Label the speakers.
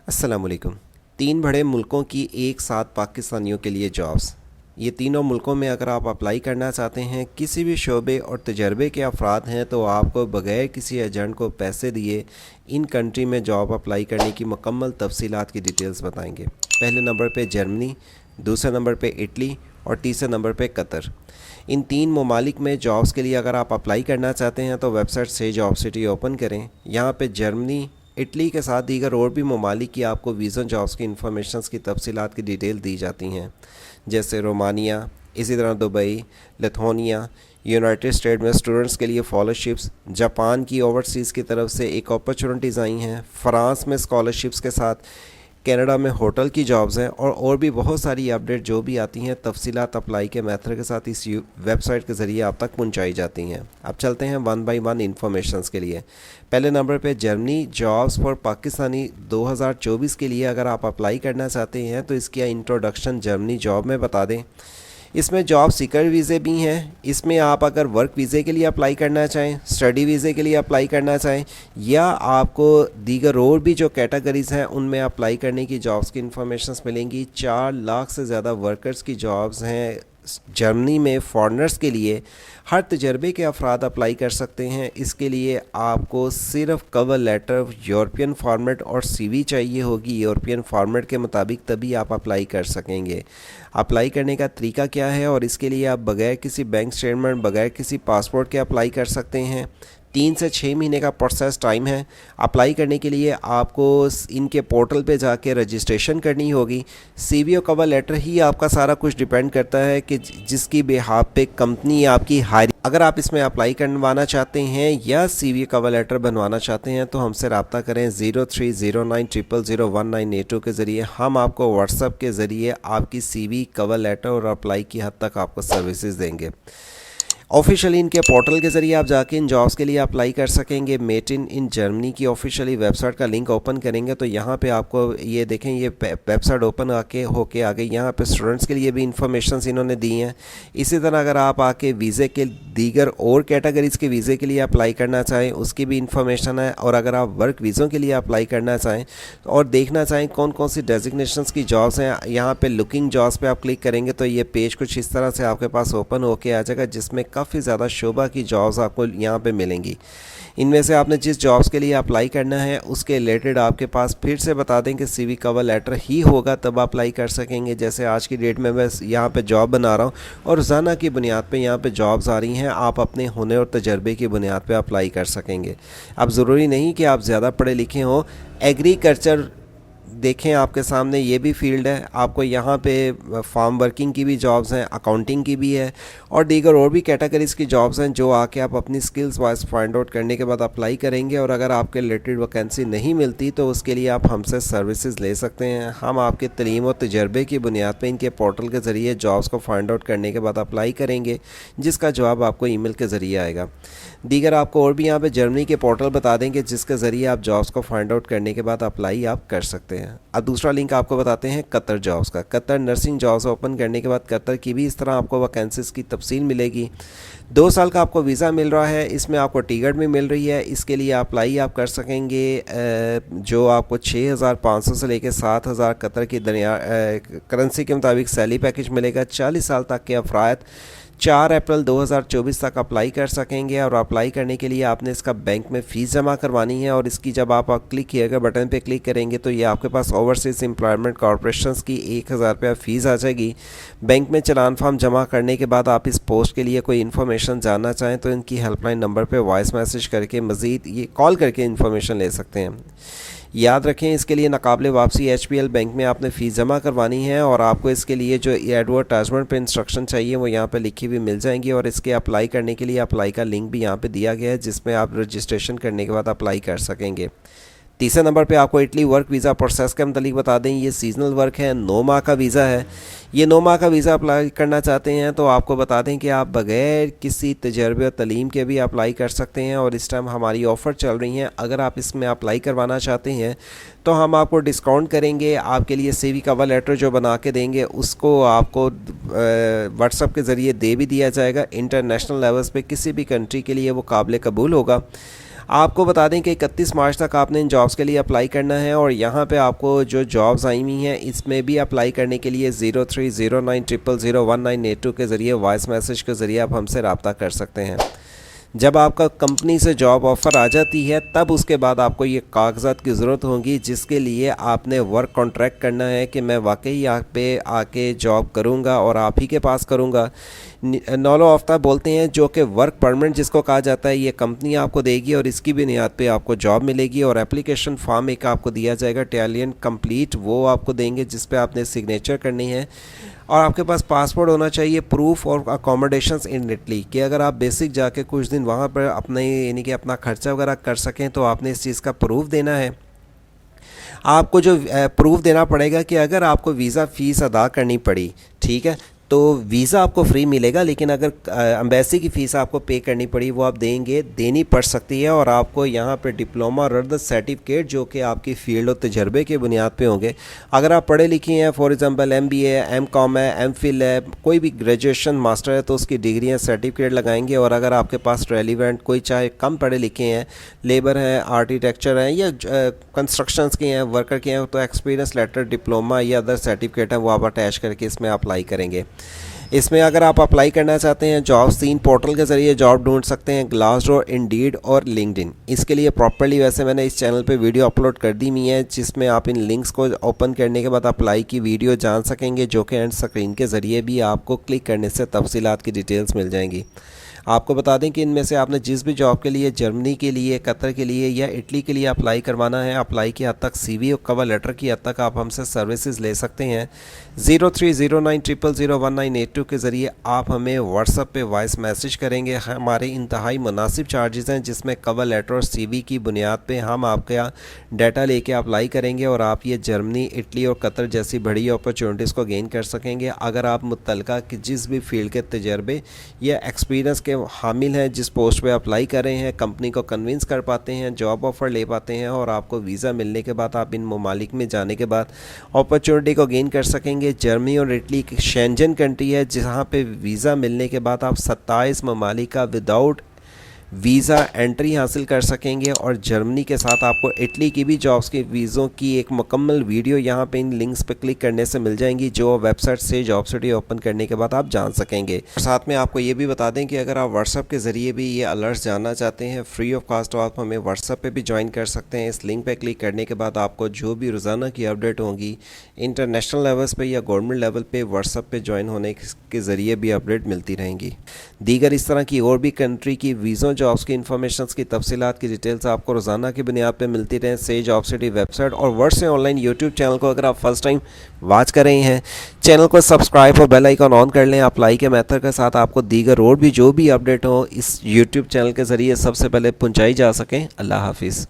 Speaker 1: अस्सलाम वालेकुम। 3 बड़े मुल्कों की एक साथ पाकिस्तानियों के लिए जॉब्स। ये तीनों मुल्कों में अगर आप अप्लाई करना चाहते हैं, किसी भी शोबे और तजर्बे के अफराद हैं, तो आपको बग़ैर किसी एजेंट को पैसे दिए इन कंट्री में जॉब अप्लाई करने की मुकम्मल तफसीलात की डिटेल्स बताएंगे। पहले नंबर पे जर्मनी, दूसरे नंबर पे इटली और तीसरे नंबर पे कतर। इन 3 ममालिक में जॉब्स के लिए अगर आप अप्लाई करना चाहते हैं तो वेबसाइट से जॉब सिटी ओपन करें। यहाँ पे जर्मनी, इटली के साथ दीगर और भी ममालिक की आपको वीज़ा जॉब्स की इंफॉर्मेशंस की तफसीलात की डिटेल दी जाती हैं, जैसे रोमानिया, इसी तरह दुबई, लिथुआनिया, यूनाइटेड स्टेट में स्टूडेंट्स के लिए स्कॉलरशिप्स, जापान की ओवरसीज़ की तरफ से एक अपॉर्चुनिटीज़ आई हैं, फ़्रांस में स्कॉलरशिप्स के साथ कनाडा में होटल की जॉब्स हैं और भी बहुत सारी अपडेट जो भी आती हैं तफसीलात अप्लाई के मेथड के साथ इस वेबसाइट के ज़रिए आप तक पहुंचाई जाती हैं। अब चलते हैं 1 बाय 1 इन्फॉर्मेशंस के लिए। पहले नंबर पे जर्मनी जॉब्स फॉर पाकिस्तानी 2024 के लिए अगर आप अप्लाई करना चाहते हैं तो इसकी इंट्रोडक्शन जर्मनी जॉब में बता दें। इसमें जॉब सीकर वीज़े भी हैं। इसमें आप अगर वर्क वीज़े के लिए अप्लाई करना चाहें, स्टडी वीज़े के लिए अप्लाई करना चाहें, या आपको दीगर और भी जो कैटेगरीज़ हैं उनमें अप्लाई करने की जॉब्स की इंफॉर्मेशंस मिलेंगी। 4 लाख से ज़्यादा वर्कर्स की जॉब्स हैं जर्मनी में फॉरेनर्स के लिए। हर तजर्बे के अफराद अप्लाई कर सकते हैं। इसके लिए आपको सिर्फ कवर लेटर, यूरोपियन फॉर्मेट और सीवी चाहिए होगी यूरोपियन फॉर्मेट के मुताबिक, तभी आप अप्लाई कर सकेंगे। अप्लाई करने का तरीका क्या है, और इसके लिए आप बग़ैर किसी बैंक स्टेटमेंट, बग़ैर किसी पासपोर्ट के अप्लाई कर सकते हैं। 3 से 6 महीने का प्रोसेस टाइम है। अप्लाई करने के लिए आपको इनके पोर्टल पे जाके रजिस्ट्रेशन करनी होगी। सीवी और कवर लेटर ही आपका सारा कुछ डिपेंड करता है कि जिसकी बेहाफ पे कंपनी आपकी हायरिंग, अगर आप इसमें अप्लाई करवाना चाहते हैं या सीवी कवर लेटर बनवाना चाहते हैं तो हमसे रब्ता करें 0309001982 के ज़रिए। हम आपको व्हाट्सएप के ज़रिए आपकी सीवी कवर लेटर और अप्लाई की हद तक आपको सर्विसेज देंगे। ऑफिशियली इनके पोर्टल के ज़रिए आप जाके इन जॉब्स के लिए अप्लाई कर सकेंगे। मेड इन जर्मनी की ऑफिशियली वेबसाइट का लिंक ओपन करेंगे तो यहाँ पे आपको ये देखें, ये वेबसाइट ओपन होके आ गई। यहाँ पे स्टूडेंट्स के लिए भी इंफॉर्मेशंस इन्होंने दी हैं। इसी तरह अगर आप आके वीज़े के दीगर और कैटेगरीज़ के वीज़े के लिए अप्लाई करना चाहें उसकी भी इंफॉर्मेशन है। और अगर आप वर्क वीज़ों के लिए अप्लाई करना चाहें और देखना चाहें कौन कौन सी डेजिग्नेशंस की जॉब्स हैं, यहाँ पे लुकिंग जॉब्स पे आप क्लिक करेंगे तो ये पेज कुछ इस तरह से आपके पास ओपन होके आ जाएगा, जिसमें काफ़ी ज़्यादा शोबा की जॉब्स आपको यहाँ पे मिलेंगी। इनमें से आपने जिस जॉब्स के लिए अप्लाई करना है उसके रिलेटेड आपके पास फिर से बता दें कि सीवी कवर लेटर ही होगा तब अप्लाई कर सकेंगे। जैसे आज की डेट में मैं यहाँ पे जॉब बना रहा हूँ और रोज़ाना की बुनियाद पे यहाँ पे जॉब्स आ रही हैं, आप अपने हुनर और तजर्बे की बुनियाद पे अप्लाई कर सकेंगे। अब ज़रूरी नहीं कि आप ज़्यादा पढ़े लिखे हों। एग्रीकल्चर देखें, आपके सामने ये भी फील्ड है। आपको यहाँ पे फार्म वर्किंग की भी जॉब्स हैं, अकाउंटिंग की भी है और दीगर और भी कैटेगरीज़ की जॉब्स हैं जो आके आप अपनी स्किल्स वाइज फाइंड आउट करने के बाद अप्लाई करेंगे। और अगर आपके रिलेटेड वैकेंसी नहीं मिलती तो उसके लिए आप हमसे सर्विसेज ले सकते हैं। हम आपके तलीम और तजर्बे की बुनियाद पर इनके पोर्टल के ज़रिए जॉब्स को फाइंड आउट करने के बाद अप्लाई करेंगे, जिसका जवाब आपको ईमेल के ज़रिए आएगा। दीगर आपको और भी यहाँ पे जर्मनी के पोर्टल बता देंगे जिसके ज़रिए आप जॉब्स को फाइंड आउट करने के बाद अप्लाई आप कर सकते हैं। अब दूसरा लिंक आपको बताते हैं कतर जॉब्स का। कतर नर्सिंग जॉब्स ओपन करने के बाद कतर की भी इस तरह आपको वैकेंसीज़ की तफसील मिलेगी। 2 साल का आपको वीज़ा मिल रहा है, इसमें आपको टिकट भी मिल रही है। इसके लिए अप्लाई आप कर सकेंगे जो आपको 6500 से लेकर 7000 कतर की करेंसी के मुताबिक सैलरी पैकेज मिलेगा। 40 साल तक के अफराद 4 अप्रैल 2024 तक अप्लाई कर सकेंगे। और अप्लाई करने के लिए आपने इसका बैंक में फ़ीस जमा करवानी है और इसकी जब आप क्लिक किएगा बटन पे क्लिक करेंगे तो ये आपके पास ओवरसीज़ एम्प्लॉयमेंट कॉर्पोरेशन की 1000 रुपया फ़ीस आ जाएगी। बैंक में चलान फार्म जमा करने के बाद आप इस पोस्ट के लिए कोई इन्फॉर्मेशन जानना चाहें तो इनकी हेल्पलाइन नंबर पर वॉइस मैसेज करके मज़ीद ये कॉल करके इन्फॉर्मेशन ले सकते हैं। याद रखें, इसके लिए नाकाबिले वापसी HPL बैंक में आपने फ़ीस जमा करवानी है और आपको इसके लिए जो एडवर्टाइजमेंट पे इंस्ट्रक्शन चाहिए वो यहाँ पे लिखी हुई मिल जाएंगी। और इसके अप्लाई करने के लिए अप्लाई का लिंक भी यहाँ पे दिया गया है जिसमें आप रजिस्ट्रेशन करने के बाद अप्लाई कर सकेंगे। तीसरे नंबर पे आपको इटली वर्क वीज़ा प्रोसेस के मतलब बता दें, ये सीजनल वर्क है, 9 माह का वीज़ा है। ये 9 माह का वीज़ा अप्लाई करना चाहते हैं तो आपको बता दें कि आप बग़ैर किसी तजर्बे और तलीम के भी अप्लाई कर सकते हैं। और इस टाइम हमारी ऑफ़र चल रही हैं, अगर आप इसमें अप्लाई करवाना चाहते हैं तो हम आपको डिस्काउंट करेंगे। आपके लिए सीवी कवर लेटर जो बना के देंगे उसको आपको व्हाट्सएप के ज़रिए दे भी दिया जाएगा। इंटरनेशनल लेवल्स पे किसी भी कंट्री के लिए वो काबिल कबूल होगा। آپ کو بتا دیں کہ 31 مارچ تک آپ نے ان جابس کے لیے اپلائی کرنا ہے، اور یہاں پہ آپ کو جو جابس آئی ہوئی ہیں اس میں بھی اپلائی کرنے کے لیے 0309001982 کے ذریعے وائس میسیج کے ذریعے آپ ہم سے رابطہ کر سکتے ہیں۔ جب آپ کا کمپنی سے جاب آفر آ جاتی ہے تب اس کے بعد آپ کو یہ کاغذات کی ضرورت ہوگی، جس کے لیے آپ نے ورک کانٹریکٹ کرنا ہے کہ میں واقعی یہاں پہ آ کے جاب کروں گا اور آپ ہی کے پاس کروں گا۔ نولو آفتہ بولتے ہیں، جو کہ ورک پرمٹ جس کو کہا جاتا ہے، یہ کمپنی آپ کو دے گی اور اس کی بنیاد پہ آپ کو جاب ملے گی، اور اپلیکیشن فارم ایک آپ کو دیا جائے گا ٹیلین کمپلیٹ، وہ آپ کو دیں گے جس پہ آپ نے سگنیچر کرنی ہے، اور آپ کے پاس پاسپورٹ ہونا چاہیے، پروف اور اکوموڈیشنز ان اٹلی کہ اگر آپ بیسک جا کے کچھ دن وہاں پر اپنے یعنی کہ اپنا خرچہ وغیرہ کر سکیں تو آپ نے اس چیز کا پروف دینا ہے۔ آپ کو جو پروف دینا پڑے گا کہ اگر آپ کو ویزا فیس ادا کرنی پڑی، ٹھیک ہے، تو ویزا آپ کو فری ملے گا، لیکن اگر امبیسی کی فیس آپ کو پے کرنی پڑی وہ آپ دیں گے، دینی پڑ سکتی ہے، اور آپ کو یہاں پہ ڈپلوما رد سرٹیفکیٹ جو کہ آپ کی فیلڈ اور تجربے کے بنیاد پہ ہوں گے۔ اگر آپ پڑھے لکھے ہیں، فار ایگزامپل MBA، M.Com ہے، M.Phil ہے، کوئی بھی گریجویشن ماسٹر ہے، تو اس کی ڈگریاں سرٹیفکیٹ لگائیں گے، اور اگر آپ کے پاس ریلیونٹ کوئی چاہے کم پڑھے لکھے ہیں، لیبر ہیں، آرکیٹیکچر ہیں، یا کنسٹرکشنز کے ہیں، ورکر کے ہیں، تو ایکسپیرینس لیٹر، ڈپلوما یا ادر سرٹیفکیٹ ہیں وہ آپ اٹیچ کر کے اس میں اپلائی کریں گے۔ اس میں اگر آپ اپلائی کرنا چاہتے ہیں جابس 3 پورٹل کے ذریعے جاب ڈھونڈ سکتے ہیں، گلاس ڈور، انڈیڈ اور لنکڈ ان۔ اس کے لیے پراپرلی ویسے میں نے اس چینل پہ ویڈیو اپلوڈ کر دی ہوئی ہے، جس میں آپ ان لنکس کو اوپن کرنے کے بعد اپلائی کی ویڈیو جان سکیں گے، جو کہ اینڈ اسکرین کے ذریعے بھی آپ کو کلک کرنے سے تفصیلات کی ڈیٹیلز مل جائیں گی۔ آپ کو بتا دیں کہ ان میں سے آپ نے جس بھی جاب کے لیے جرمنی کے لیے، قطر کے لیے یا اٹلی کے لیے اپلائی کروانا ہے، اپلائی کی حد تک CV اور کور لیٹر کی حد تک آپ ہم سے سروسز لے سکتے ہیں۔ 0309001982 کے ذریعے آپ ہمیں واٹس ایپ پہ وائس میسیج کریں گے۔ ہمارے انتہائی مناسب چارجز ہیں، جس میں کور لیٹر اور CV کی بنیاد پہ ہم آپ کا ڈیٹا لے کے اپلائی کریں گے، اور آپ یہ جرمنی، اٹلی اور قطر جیسی بڑی اپرچونٹیز کو گین کر سکیں گے اگر آپ متعلقہ جس بھی فیلڈ کے تجربے یا ایکسپیرینس کے حامل ہیں، جس پوسٹ پہ اپلائی کر رہے ہیں، کمپنی کو کنونس کر پاتے ہیں، جاب آفر لے پاتے ہیں، اور آپ کو ویزا ملنے کے بعد آپ ان ممالک میں جانے کے بعد اپرچونٹی کو گین کر سکیں گے۔ جرمنی اور اٹلی کی شینجن کنٹری ہے، جہاں پہ ویزا ملنے کے بعد آپ 27 ممالک کا وداؤٹ ویزا انٹری حاصل کر سکیں گے، اور جرمنی کے ساتھ آپ کو اٹلی کی بھی جابس کے ویزوں کی ایک مکمل ویڈیو یہاں پہ ان لنکس پہ کلک کرنے سے مل جائیں گی، جو ویب سائٹ سے جاب سٹی اوپن کرنے کے بعد آپ جان سکیں گے۔ اور ساتھ میں آپ کو یہ بھی بتا دیں کہ اگر آپ واٹس ایپ کے ذریعے بھی یہ الرٹس جاننا چاہتے ہیں فری آف کاسٹ، آپ ہمیں واٹس ایپ پہ بھی جوائن کر سکتے ہیں۔ اس لنک پہ کلک کرنے کے بعد آپ کو جو بھی روزانہ کی اپڈیٹ ہوں گی انٹرنیشنل لیولز پہ یا گورنمنٹ لیول پہ، واٹس ایپ پہ جوائن ہونے کے ذریعے بھی اپڈیٹ ملتی رہیں گی۔ دیگر اس طرح کی اور بھی کنٹری کی ویزوں، جابس کی انفارمیشن کی تفصیلات کی ڈیٹیلز آپ کو روزانہ کی بنیاد پہ ملتی رہیں۔ سے جاب سٹی ویب سائٹ اور ورڈ سے آن لائن یوٹیوب چینل کو اگر آپ فرسٹ ٹائم واچ کر رہے ہیں، چینل کو سبسکرائب اور بیل آئیکن آن کر لیں۔ اپلائی کے میتھڈ کے ساتھ آپ کو دیگر اور بھی جو بھی اپڈیٹ ہو اس یوٹیوب چینل کے ذریعے سب سے پہلے پہنچائی جا سکیں۔ اللہ حافظ۔